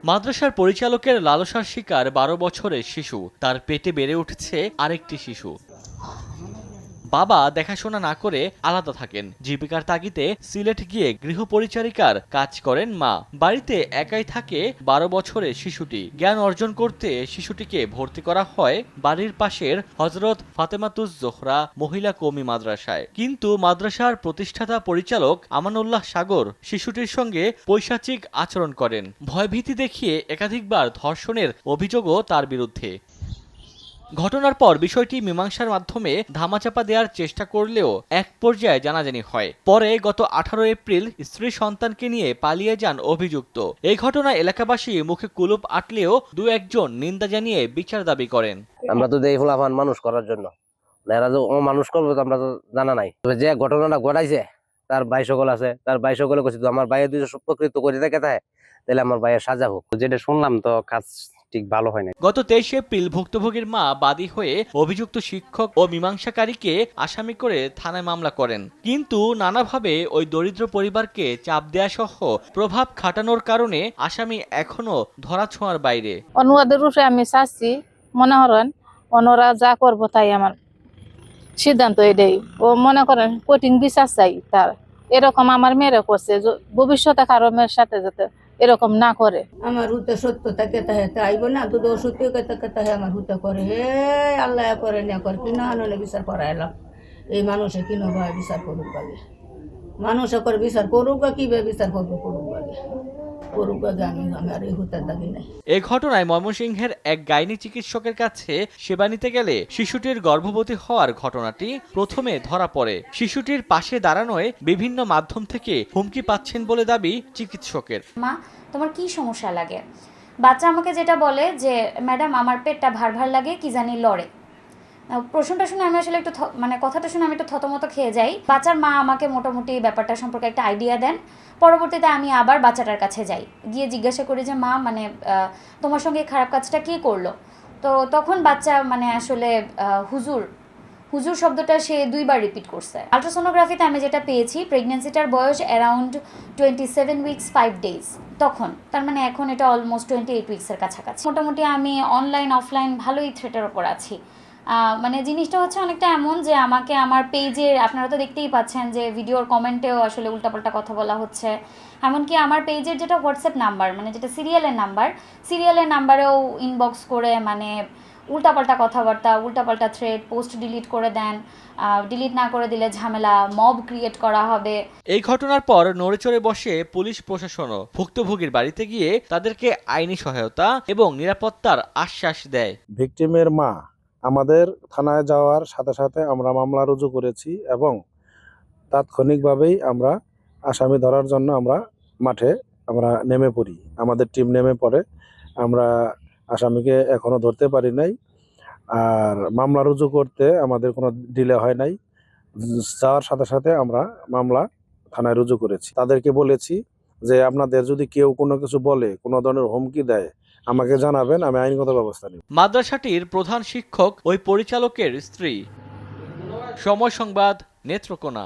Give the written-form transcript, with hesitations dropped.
মাদ্রাসার পরিচালকের লালসার শিকার ১২ বছরের শিশু, তার পেটে বেড়ে উঠছে আরেকটি শিশু। বাবা দেখাশোনা না করে আলাদা থাকেন। জীবিকার তাগিদে সিলেট গিয়ে গৃহপরিচারিকার কাজ করেন মা। বাড়িতে একাই থাকে ১২ বছরের শিশুটি। জ্ঞান অর্জন করতে শিশুটিকে ভর্তি করা হয় বাড়ির পাশের হযরত ফাতেমাতুজ জোহরা মহিলা কওমি মাদ্রাসায়। কিন্তু মাদ্রাসার প্রতিষ্ঠাতা পরিচালক আমানুল্লাহ সাগর শিশুটির সঙ্গে পৈশাচিক আচরণ করেন। ভয়ভীতি দেখিয়ে একাধিকবার ধর্ষণের অভিযোগও তার বিরুদ্ধে। ঘটনার পর বিষয়টি মীমাংসার মাধ্যমে ধামাচাপা দেওয়ার চেষ্টা করলেও এক পর্যায়ে জানাজানি হয়। পরে গত 18 এপ্রিল স্ত্রী সন্তানকে নিয়ে পালিয়ে যান অভিযুক্ত। এই ঘটনায় এলাকাবাসী মুখে কুলুপ আটলেও দু একজন নিন্দা জানিয়ে বিচার দাবি করেন। আমরা তো দেই ফুলাফান মানুষ করার জন্য, এরা যে মানুষ করবো তো আমরা তো জানা নাই। তবে যে ঘটনাটা ঘটাইছে তার ভাই সকল আছে, তার ভাই সকলে করছে তো আমার ভাইয়ের দুজন প্রকৃত করে দেখে থাকে, তাহলে আমার ভাইয়ের সাজা হোক। যেটা শুনলাম তো কাজ ঠিক ভালো হয় না। গত 23 এপ্রিল ভুক্তভোগীর মা বাদী হয়ে অভিযুক্ত শিক্ষক ও মীমাংসাকারীকে আসামি করে থানায় মামলা করেন। কিন্তু নানাভাবে ওই দরিদ্র পরিবারকে চাপ দেয়া সহ প্রভাব খাটানোর কারণে আসামি এখনো ধরাছোঁয়ার বাইরে। অনুবাদের রূপে আমি চাচ্ছি, মনে করেন ওনারা যা করবো তাই আমার সিদ্ধান্ত এটাই। ও মনে করেন কঠিন বিচার চাই তার, এরকম আমার মেয়েরা করছে, ভবিষ্যতে কারো মেয়ের সাথে যাতে এরকম না করে। আমার হুতে সত্যতা কেতা হেতে আইব না, তো সত্য কেতা কেতা হে আমার হুতে করে, হে আল্লাহ করে না করে কিনা আনলে বিচার করাইলাম। এই মানুষে কিনো ভাই বিচার করুক আগে, মানুষে করে বিচার করুক, কিভাবে বিচার করবো করুক আগে, করুক আগে। আমি আর এই হুতের দাবি নাই। এ ঘটনায় ময়মনসিংহের এক গাইনি চিকিৎসকের কাছে সেবা নিতে গেলে শিশুটির গর্ভবতী হওয়ার ঘটনাটি প্রথমে ধরা পড়ে। শিশুটির পাশে দাঁড়ানোয় বিভিন্ন মাধ্যম থেকে হুমকি পাচ্ছেন বলে দাবি চিকিৎসকের। মা, তোমার কি সমস্যা লাগে? বাচ্চা আমাকে যেটা বলে যে ম্যাডাম আমার পেটটা ভার ভার লাগে, কি জানি লড়ে। প্রশ্নটা শুনে আমি আসলে একটু কথাটা শুনে আমি একটু থতমত খেয়ে যাই। বাচ্চার মা আমাকে মোটামুটি ব্যাপারটা সম্পর্কে একটা আইডিয়া দেন। পরবর্তীতে আমি আবার বাচ্চাটার কাছে যাই, গিয়ে জিজ্ঞাসা করি যে মা তোমার সঙ্গে খারাপ কাজটা কে করলো? তো তখন বাচ্চা আসলে হুজুর শব্দটা সে 2 বার রিপিট করছে। আলট্রাসোনোগ্রাফিতে আমি যেটা পেয়েছি, প্রেগনেন্সিটার বয়স অ্যারাউন্ড 27 উইকস 5 ডেজ। তখন তার এখন এটা অলমোস্ট 28 উইকসের কাছাকাছি। মোটামুটি আমি অনলাইন অফলাইন ভালোই থ্রেটের ওপর আছি। জিনিসটা হচ্ছে অনেকটা এমন যে আমাকে আমার পেজে, আপনারা তো দেখতেই পাচ্ছেন যে ভিডিওর কমেন্টেও আসলে উল্টাপাল্টা কথা বলা হচ্ছে। এমনকি আমার পেজের যেটা হোয়াটসঅ্যাপ নাম্বার, যেটা সিরিয়ালের নাম্বারেও ইনবক্স করে উল্টাপাল্টা কথাবার্তা, উল্টাপাল্টা থ্রেড, পোস্ট ডিলিট করে দেন। ডিলিট না করে দিলে ঝামেলা, মব ক্রিয়েট করা হবে। এই ঘটনার পর নড়েচড়ে বসে পুলিশ প্রশাসনও। ভুক্তভোগীর বাড়িতে গিয়ে তাদেরকে আইনি সহায়তা এবং নিরাপত্তার আশ্বাস দেয়। ভিকটিমের মা আমাদের থানায় যাওয়ার সাথে সাথে আমরা মামলা রুজু করেছি এবং তাৎক্ষণিকভাবেই আমরা আসামি ধরার জন্য মাঠে নেমে পড়ি। আমাদের টিম নেমে পড়ে। আমরা আসামিকে এখনো ধরতে পারি নাই। আর মামলা রুজু করতে আমাদের কোনো ডিলে হয় নাই। যাওয়ার সাথে সাথে আমরা মামলা থানায় রুজু করেছি। তাদেরকে বলেছি যে আপনাদের যদি কেউ কোনো কিছু বলে, কোনো ধরনের হুমকি দেয়, আমাকে জানাবেন, আমি আইনগত ব্যবস্থা নিব। মাদ্রাসাটির প্রধান শিক্ষক ওই পরিচালকের স্ত্রী। সময় সংবাদ, নেত্রকোনা।